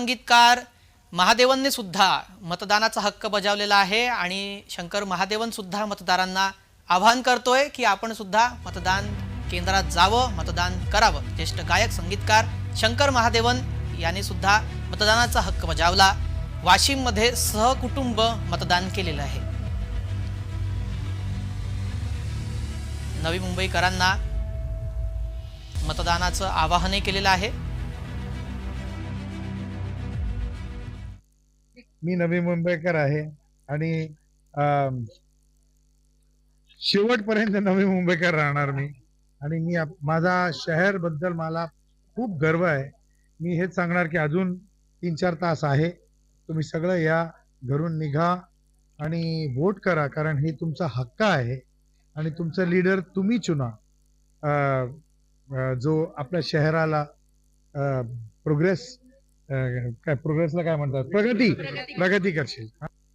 संगीतकार महादेवनने सुद्धा मतदानाचा हक्क बजावलेला आहे आणि शंकर महादेवन सुद्धा मतदारांना आवाहन करतोय की आपण सुद्धा मतदान केंद्रात जावं, मतदान करावं। ज्येष्ठ गायक संगीतकार शंकर महादेवन यांनी सुद्धा मतदानाचा हक्क बजावला। वाशिम मध्ये सहकुटुंब मतदान केलेलं आहे। नवी मुंबईकरांना मतदानाचं आवाहन केलेलं आहे। मी नवी मुंबईकर आहे आणि शेवटपर्यंत नवी मुंबईकर राहणार मी। आणि मी माझा शहर बद्दल मला खूप गर्व आहे। मी हेच सांगणार की अजून 3-4 तास आहे, तुम्ही सगळं या, घरून निघा आणि वोट करा, कारण हे तुमचा हक्क आहे आणि तुमचा लीडर तुम्ही चुना, जो आपल्या शहराला प्रोग्रेसला काय म्हणतात, प्रगती करशील।